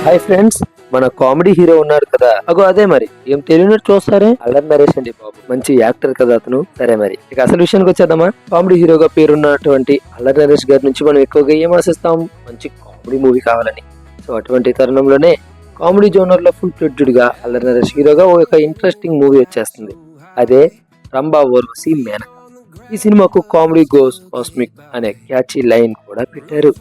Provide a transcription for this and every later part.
Hi friends, మన comedy hero ఉన్నాడు కదా, అగో అదే మరి. ఏం తెలియనట్టు చూస్తారే, అల్లరి నరేష్ అండి బాబు. మంచి యాక్టర్ కదా అతను. సరే మరి ఇక అసలు విషయానికి వచ్చేద్దామా. కామెడీ హీరోగా పేరున్నటువంటి అల్లరి నరేష్ గారి నుంచి మనం ఎక్కువగా ఏం ఆశిస్తాం? మంచి కామెడీ మూవీ కావాలని. సో అటువంటి తరుణంలోనే కామెడీ జోనర్ లో ఫుల్ ఫ్లెడ్జ్డ్ గా అల్లరి నరేష్ హీరోగా ఒక ఇంట్రెస్టింగ్ మూవీ వచ్చేస్తుంది. అదే రంభా ఊర్వశి మేనక. ఈ సినిమాకు కామెడీ గోస్ కాస్మిక్ అనే క్యాచీ లైన్ కూడా పెట్టారు.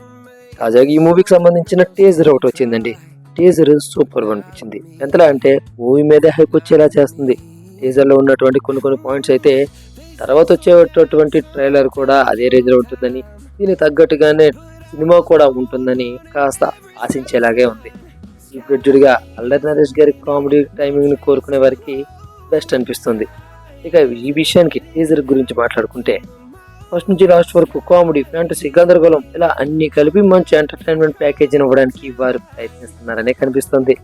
తాజాగా ఈ మూవీకి సంబంధించిన టీజర్ ఒకటి వచ్చిందండి. టీజర్ సూపర్ అనిపించింది. ఎంతలా అంటే మూవీ మీదే హైప్ వచ్చేలా చేస్తుంది. టీజర్ లో ఉన్నటువంటి కొన్ని పాయింట్స్ అయితే తర్వాత వచ్చేటటువంటి ట్రైలర్ కూడా అదే రేంజ్ లో ఉంటుందని, దీనికి తగ్గట్టుగానే సినిమా కూడా ఉంటుందని కాస్త ఆశించేలాగే ఉంది. ఈ ప్రొడ్యూడ్గా అల్లరి నరేష్ గారి కామెడీ టైమింగ్ ని కోరుకునే వారికి బెస్ట్ అనిపిస్తుంది. ఇక ఈ విషయానికి టీజర్ గురించి మాట్లాడుకుంటే, ఫస్ట్ నుంచి లాస్ట్ వరకు కామెడీ, ఫ్యాంటసీ, గందరగోళం ఇలా అన్ని కలిపి మంచి ఎంటర్టైన్మెంట్ ప్యాకేజ్ ఇవ్వడానికి వారు ప్రయత్నిస్తున్నారనే కనిపిస్తుంది.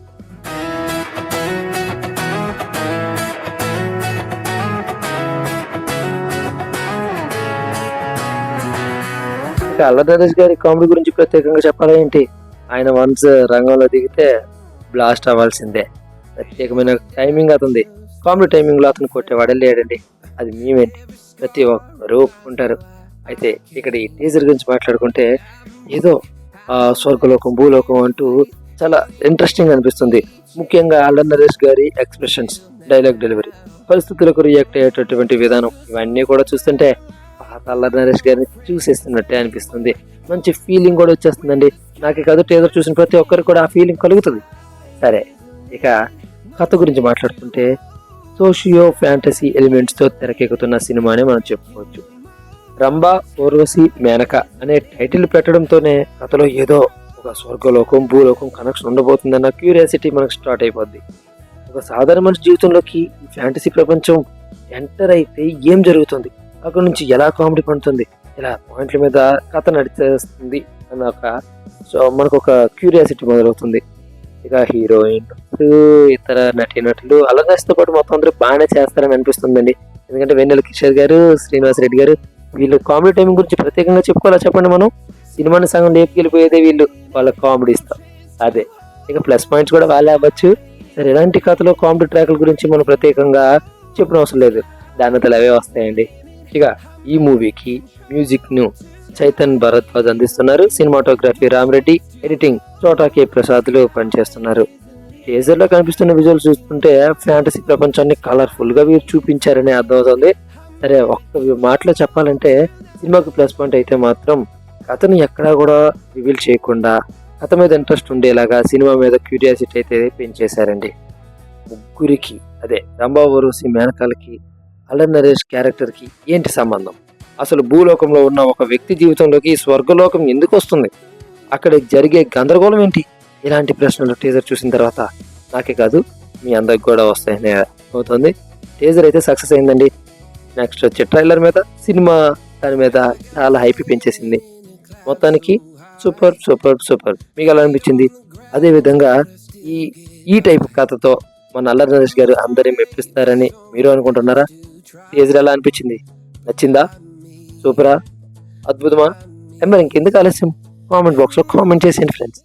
ఇక అల్లరి నరేష్ గారి కామెడీ గురించి ప్రత్యేకంగా చెప్పాలంటే, ఆయన వన్స్ రంగంలో దిగితే బ్లాస్ట్ అవ్వాల్సిందే. ప్రత్యేకమైన టైమింగ్ అతనిది. కామెడీ టైమింగ్ లో అతను కొట్టేవాడే లేడండి. అది మేమేంటి ప్రతి ఒక్కరు ఒప్పుకుంటారు. అయితే ఇక్కడ ఈ టీజర్ గురించి మాట్లాడుకుంటే, ఏదో స్వర్గలోకం భూలోకం అంటూ చాలా ఇంట్రెస్టింగ్ అనిపిస్తుంది. ముఖ్యంగా అల్లరి నరేష్ గారి ఎక్స్ప్రెషన్స్, డైలాగ్ డెలివరీ, పరిస్థితులకు రియాక్ట్ అయ్యేటటువంటి విధానం, ఇవన్నీ కూడా చూస్తుంటే పాత అల్లరి నరేష్ గారిని చూసేస్తున్నట్టే అనిపిస్తుంది. మంచి ఫీలింగ్ కూడా వచ్చేస్తుందండి. నాకే కాదు, టీజర్ చూసిన ప్రతి ఒక్కరికి కూడా ఆ ఫీలింగ్ కలుగుతుంది. సరే ఇక కథ గురించి మాట్లాడుకుంటే, సోషియో ఫ్యాంటసీ ఎలిమెంట్స్ తో తెరకెక్కుతున్న సినిమానే మనం చెప్పుకోవచ్చు. రంభా ఊర్వశి మేనక అనే టైటిల్ పెట్టడంతోనే కథలో ఏదో ఒక స్వర్గలోకం భూలోకం కనెక్షన్ ఉండబోతుందన్న క్యూరియాసిటీ మనకు స్టార్ట్ అయిపోద్ది. ఒక సాధారణ మనిషి జీవితంలోకి ఈ ఫ్యాంటసీ ప్రపంచం ఎంటర్ అయితే ఏం జరుగుతుంది, అక్కడ నుంచి ఎలా కామెడీ పండుతుంది, ఇలా పాయింట్ల మీద కథ నడిచేస్తుంది అన్న మనకు ఒక క్యూరియాసిటీ మొదలవుతుంది. ఇక హీరోయిన్, ఇతర నటీనటులు అలర్నెస్తో పాటు మొత్తం అందరూ బాగానే చేస్తారని అనిపిస్తుందండి. ఎందుకంటే వెన్నెల కిషోర్ గారు, శ్రీనివాస్ రెడ్డి గారు, వీళ్ళు కామెడీ టైమింగ్ గురించి ప్రత్యేకంగా చెప్పుకోవాలా చెప్పండి. మనం సినిమాని సగం లేపుకెళ్ళిపోయేదే వీళ్ళు, వాళ్ళ కామెడీ ఇస్తాం. అదే ఇక ప్లస్ పాయింట్స్ కూడా వాళ్ళే అవ్వచ్చు. సరే, ఎలాంటి కథలో కామెడీ ట్రాక్ల గురించి మనం ప్రత్యేకంగా చెప్పిన అవసరం లేదు, దానితలు అవే వస్తాయండి. ఇక ఈ మూవీకి మ్యూజిక్ ను చైతన్ భరద్వాజ్ అందిస్తున్నారు. సినిమాటోగ్రఫీ రామరెడ్డి, ఎడిటింగ్ చోటా కే ప్రసాద్లు పనిచేస్తున్నారు. టీజర్ లో కనిపిస్తున్న విజువల్ చూస్తుంటే ఫ్యాంటసీ ప్రపంచాన్ని కలర్ఫుల్ గా వీరు చూపించారని అర్థమవుతుంది. సరే, ఒక్క మాటలో చెప్పాలంటే సినిమాకి ప్లస్ పాయింట్ అయితే మాత్రం కథను ఎక్కడా కూడా రివీల్ చేయకుండా కథ మీద ఇంట్రెస్ట్ ఉండేలాగా సినిమా మీద క్యూరియాసిటీ అయితే పెంచేశారండి. ముగ్గురికి, అదే రంభా ఊర్వశి మేనకాలకి అల్లరి నరేష్ క్యారెక్టర్ కి ఏంటి సంబంధం? అసలు భూలోకంలో ఉన్న ఒక వ్యక్తి జీవితంలోకి స్వర్గలోకం ఎందుకు వస్తుంది? అక్కడ జరిగే గందరగోళం ఏంటి? ఇలాంటి ప్రశ్నలు టీజర్ చూసిన తర్వాత నాకే కాదు, మీ అందరికి కూడా వస్తాయని అవుతుంది. టీజర్ అయితే సక్సెస్ అయిందండి. నెక్స్ట్ వచ్చే ట్రైలర్ మీద, సినిమా దాని మీద చాలా హైప్ పెంచేసింది. మొత్తానికి సూపర్ సూపర్ సూపర్. మీకు ఎలా అనిపించింది? అదే విధంగా ఈ టైప్ కథతో మన అల్లరి నరేష్ గారు అందరినీ మెప్పిస్తారని మీరు అనుకుంటున్నారా? టీజర్ ఎలా అనిపించింది? నచ్చిందా? సూపరా? అద్భుతమా? మరి ఇంకెందుకు ఆలస్యం? కామెంట్ బాక్స్ లో కామెంట్ చేసేయండి ఫ్రెండ్స్.